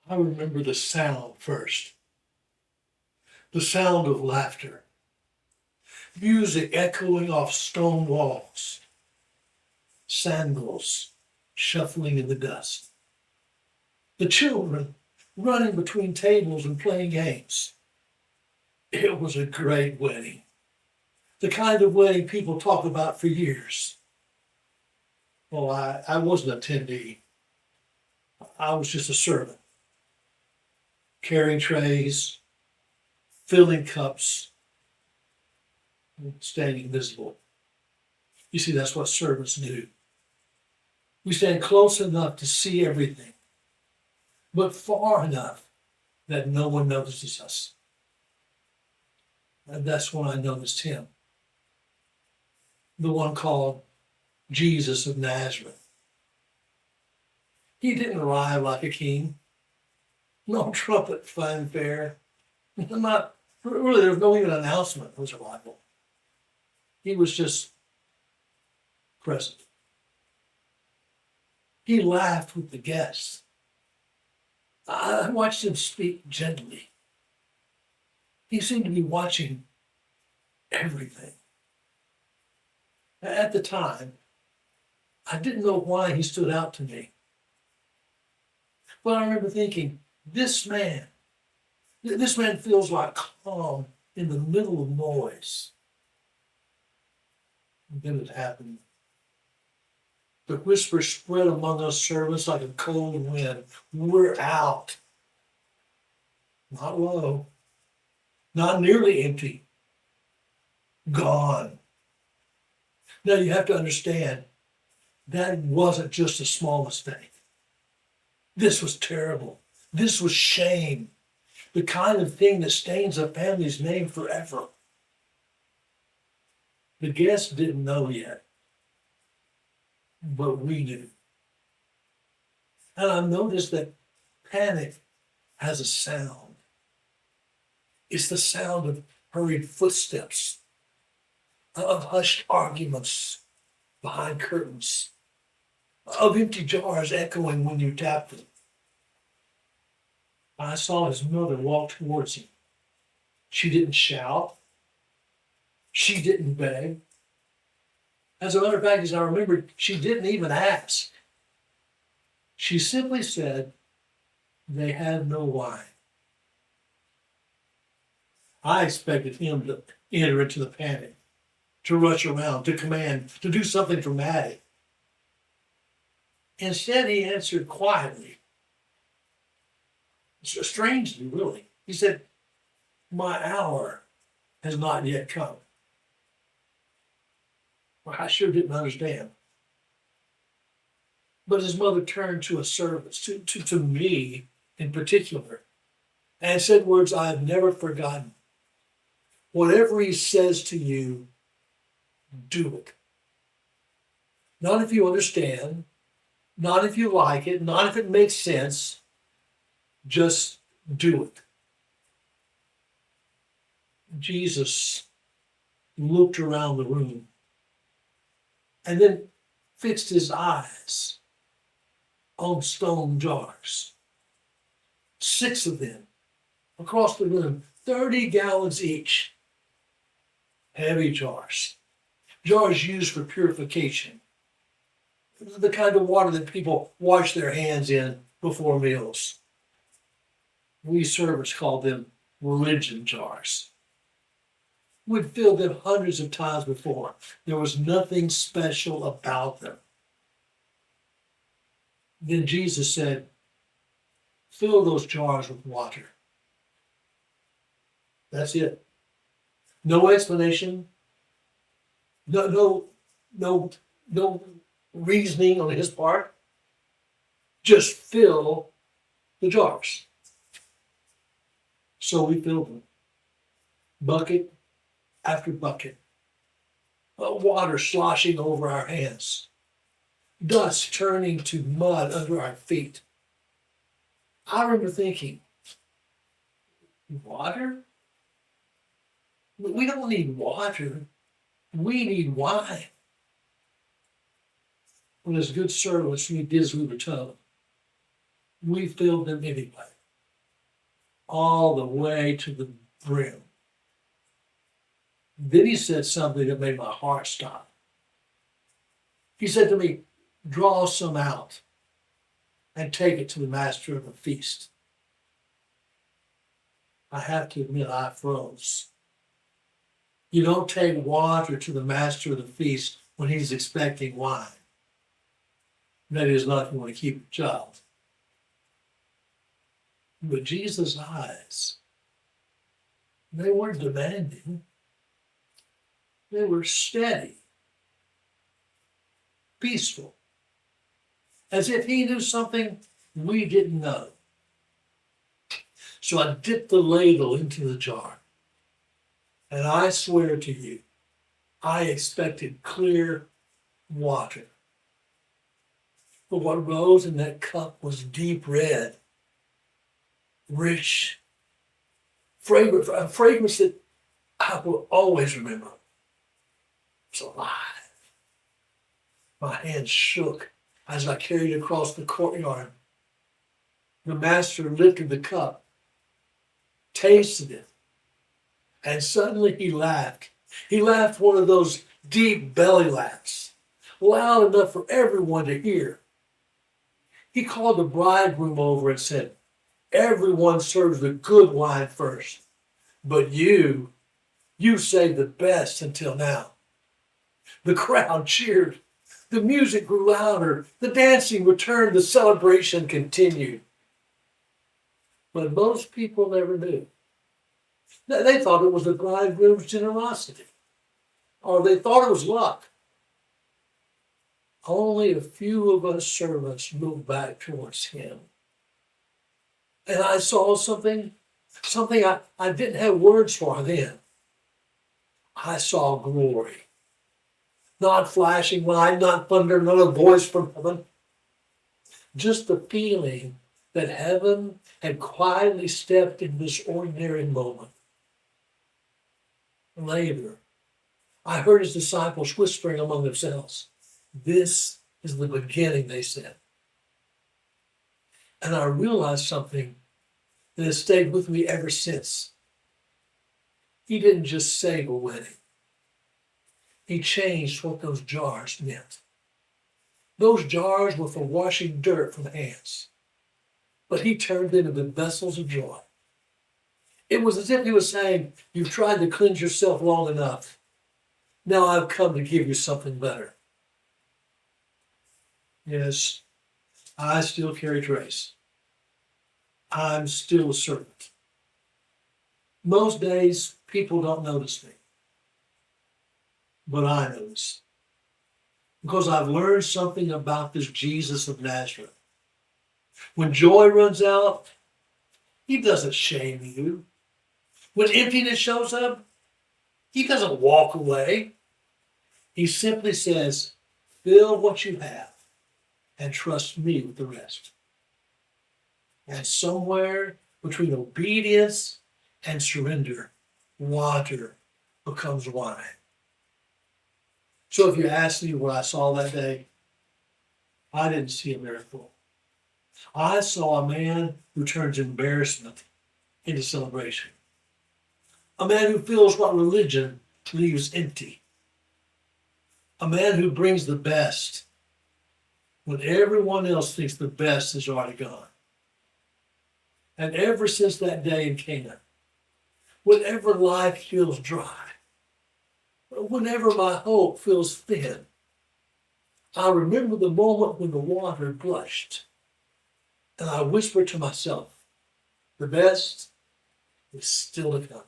I remember the sound first, the sound of laughter, music echoing off stone walls, sandals shuffling in the dust, the children running between tables and playing games. It was a great wedding, the kind of wedding people talk about for years. Well, I wasn't an attendee. I was just a servant, carrying trays, filling cups, and staying invisible. You see, that's what servants do. We stand close enough to see everything, but far enough that no one notices us. And that's when I noticed him, the one called Jesus of Nazareth. He didn't arrive like a king, no trumpet fanfare, not really, there was no even announcement of his arrival. He was just present. He laughed with the guests. I watched him speak gently. He seemed to be watching everything. At the time, I didn't know why he stood out to me. But I remember thinking, this man feels like calm in the middle of noise. And then it happened. The whisper spread among us servants like a cold wind. We're out. Not low, not nearly empty. Gone. Now you have to understand, that wasn't just a small mistake. This was terrible. This was shame. The kind of thing that stains a family's name forever. The guests didn't know yet, but we knew. And I noticed that panic has a sound. It's the sound of hurried footsteps, of hushed arguments behind curtains, of empty jars echoing when you tap them. I saw his mother walk towards him. She didn't shout. She didn't beg. As a matter of fact, as I remembered, she didn't even ask. She simply said, they had no wine. I expected him to enter into the panic, to rush around, to command, to do something dramatic. Instead, he answered quietly, strangely, really. He said, my hour has not yet come. Well, I sure didn't understand. But his mother turned to a servant, to me in particular, and said words I have never forgotten. Whatever he says to you, do it. Not if you understand, not if you like it, not if it makes sense, just do it. Jesus looked around the room and then fixed his eyes on stone jars. 6 of them across the room, 30 gallons each. Heavy jars. Jars used for purification. The kind of water that people wash their hands in before meals. We servants called them religion jars. We'd filled them hundreds of times before. There was nothing special about them. Then Jesus said, fill those jars with water. That's it. No explanation. No reasoning on his part. Just fill the jars. So we filled them. Bucket after bucket. Water sloshing over our hands. Dust turning to mud under our feet. I remember thinking, water? We don't need water. We need wine. When as good servants we did as we were told, we filled them anyway. all the way to the brim. Then he said something that made my heart stop. He said to me, draw some out and take it to the master of the feast. I have to admit, I froze. You don't take water to the master of the feast when he's expecting wine. That is not if you want to keep a child. But Jesus' eyes, they weren't demanding. They were steady, peaceful, as if he knew something we didn't know. So I dipped the ladle into the jar, and I swear to you, I expected clear water. But what rose in that cup was deep red, rich, fragrant, a fragrance that I will always remember. It's alive. My hands shook as I carried it across the courtyard. The master lifted the cup, tasted it, and suddenly he laughed. He laughed one of those deep belly laughs, loud enough for everyone to hear. He called the bridegroom over and said, everyone serves the good wine first, but you saved the best until now. The crowd cheered. The music grew louder. The dancing returned. The celebration continued. But most people never knew. They thought it was the bridegroom's generosity, or they thought it was luck. Only a few of us servants moved back towards him. And I saw something I didn't have words for then. I saw glory. Not flashing light, not thunder, not a voice from heaven. Just the feeling that heaven had quietly stepped in this ordinary moment. Later, I heard his disciples whispering among themselves. This is the beginning, they said. And I realized something that has stayed with me ever since. He didn't just save a wedding. He changed what those jars meant. Those jars were for washing dirt from hands, but he turned them into vessels of joy. It was as if he was saying, you've tried to cleanse yourself long enough. Now I've come to give you something better. Yes, I still carry trace. I'm still a servant. Most days, people don't notice me. But I notice. Because I've learned something about this Jesus of Nazareth. When joy runs out, he doesn't shame you. When emptiness shows up, he doesn't walk away. He simply says, fill what you have and trust me with the rest. And somewhere between obedience and surrender, water becomes wine. So if you ask me what I saw that day, I didn't see a miracle. I saw a man who turns embarrassment into celebration. A man who feels what religion leaves empty. A man who brings the best when everyone else thinks the best is already gone. And ever since that day in Cana, whenever life feels dry, whenever my hope feels thin, I remember the moment when the water blushed, and I whisper to myself, the best is still to come.